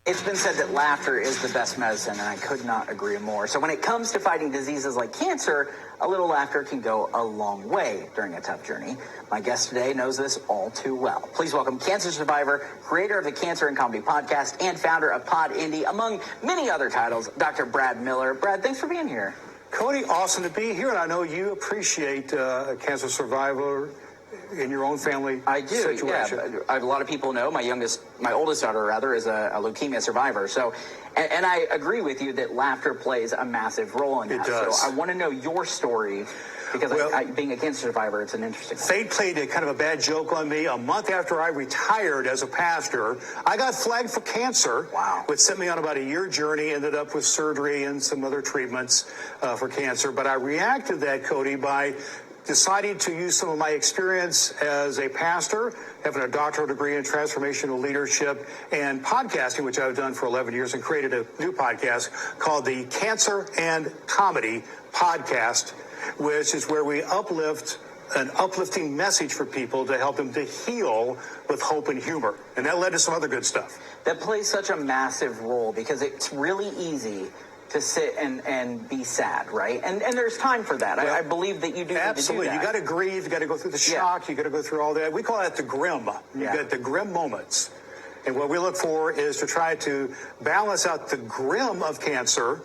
It's been said that laughter is the best medicine, and I could not agree more. So when it comes to fighting diseases like cancer, a little laughter can go a long way during a tough journey. My guest today knows this all too well. Please welcome cancer survivor, creator of the Cancer and Comedy podcast, and founder of Pod Indy, among many other titles, Dr. Brad Miller. Brad, thanks for being here. Cody, awesome to be here, and I know you appreciate a cancer survivor in your own family situation. Yeah. A lot of people know my oldest daughter, rather, is a leukemia survivor. So, and I agree with you that laughter plays a massive role in that. It does. So I want to know your story because being a cancer survivor, it's an interesting one. Fate played a kind of a bad joke on me. A month after I retired as a pastor, I got flagged for cancer. Wow. Which sent me on about a year journey, ended up with surgery and some other treatments for cancer. But I reacted to that, Cody, by deciding to use some of my experience as a pastor, having a doctoral degree in transformational leadership and podcasting, which I've done for 11 years, and created a new podcast called the Cancer and Comedy Podcast, which is where we uplift an uplifting message for people to help them to heal with hope and humor. And that led to some other good stuff. That plays such a massive role because it's really easy to sit and be sad, right? And there's time for that. Well, I believe that you do. Absolutely. Need to do that. You got to grieve. You got to go through the shock. You got to go through all that. We call that the grim. You got the grim moments. And what we look for is to try to balance out the grim of cancer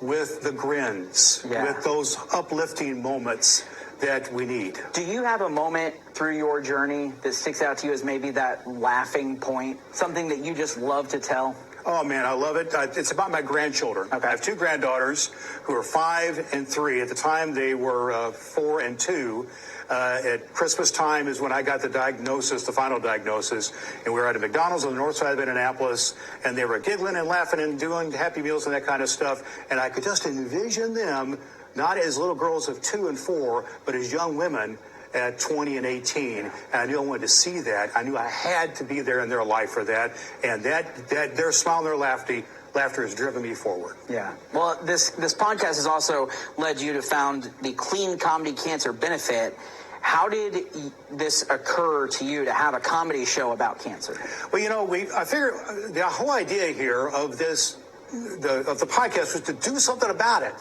with the grins, with those uplifting moments that we need. Do you have a moment through your journey that sticks out to you as maybe that laughing point, something that you just love to tell? Oh, man, I love it. It's about my grandchildren. Okay. I have two granddaughters who are 5 and 3. At the time, they were 4 and 2. At Christmas time is when I got the diagnosis, the final diagnosis. And we were at a McDonald's on the north side of Indianapolis, and they were giggling and laughing and doing Happy Meals and that kind of stuff. And I could just envision them, not as little girls of 2 and 4, but as young women at 20 and 18, and I knew I wanted to see that. I knew I had to be there in their life for that, and that their smile and their laughter has driven me forward. Yeah. Well, this podcast has also led you to found the Clean Comedy Cancer Benefit. How did this occur to you to have a comedy show about cancer? Well, you know, I figured the whole idea here of this, of the podcast was to do something about it.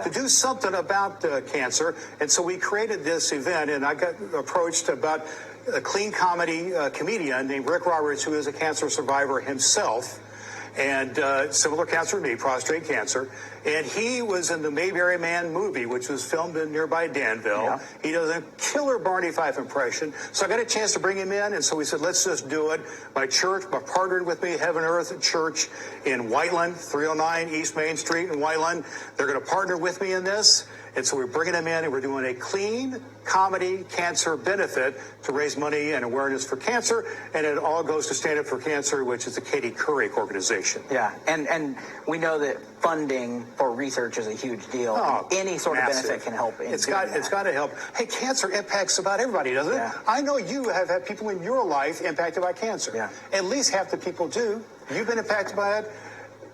To do something about cancer. And so we created this event, and I got approached about a clean comedy comedian named Rick Roberts, who is a cancer survivor himself, and similar cancer to me, prostate cancer. And he was in the Mayberry Man movie, which was filmed in nearby Danville. Yeah. He does a killer Barney Fife impression. So I got a chance to bring him in, and so we said, let's just do it. My church partnered with me, Heaven Earth Church in Whiteland, 309 East Main Street in Whiteland. They're going to partner with me in this. And so we're bringing them in, and we're doing a clean comedy cancer benefit to raise money and awareness for cancer. And it all goes to Stand Up for Cancer, which is the Katie Couric organization. Yeah, and we know that funding for research is a huge deal. Oh, any sort massive. of benefit can help. It's got to help. Hey, cancer impacts about everybody, doesn't it? I know you have had people in your life impacted by cancer. Yeah. At least half the people do. You've been impacted by it.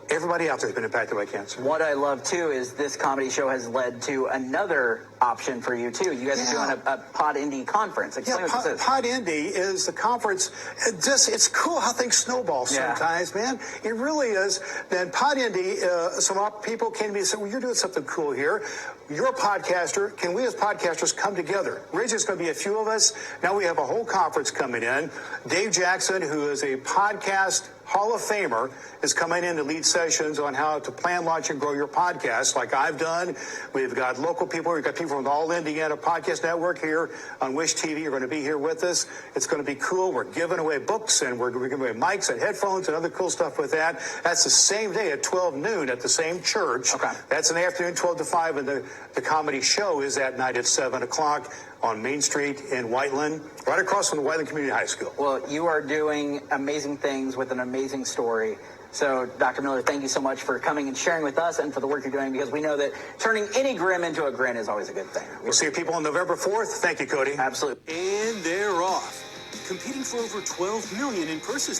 Everybody out there has been impacted by cancer. What I love, too, is this comedy show has led to another option for you, too. You guys are doing a Pod Indy conference. Explain what this is. Pod Indy is the conference. It's cool how things snowball sometimes, man. It really is. Then Pod Indy, some people came to me and said, well, you're doing something cool here. You're a podcaster. Can we as podcasters come together? Originally, it's going to be a few of us. Now we have a whole conference coming in. Dave Jackson, who is a podcast Hall of Famer, is coming in to lead sessions on how to plan, launch, and grow your podcast like I've done. We've got local people. We've got people from the All Indiana Podcast Network here on WISH TV. You're going to be here with us. It's going to be cool. We're giving away books, and we're giving away mics and headphones and other cool stuff with that. That's the same day at 12 noon at the same church. Okay. That's in the afternoon, 12 to 5, and the comedy show is that night at 7 o'clock on Main Street in Whiteland, right across from the Whiteland Community High School. Well, you are doing amazing things with an amazing story. So, Dr. Miller, thank you so much for coming and sharing with us and for the work you're doing, because we know that turning any grim into a grin is always a good thing. We'll see you people on November 4th. Thank you, Cody. Absolutely. And they're off, competing for over $12 million in purses.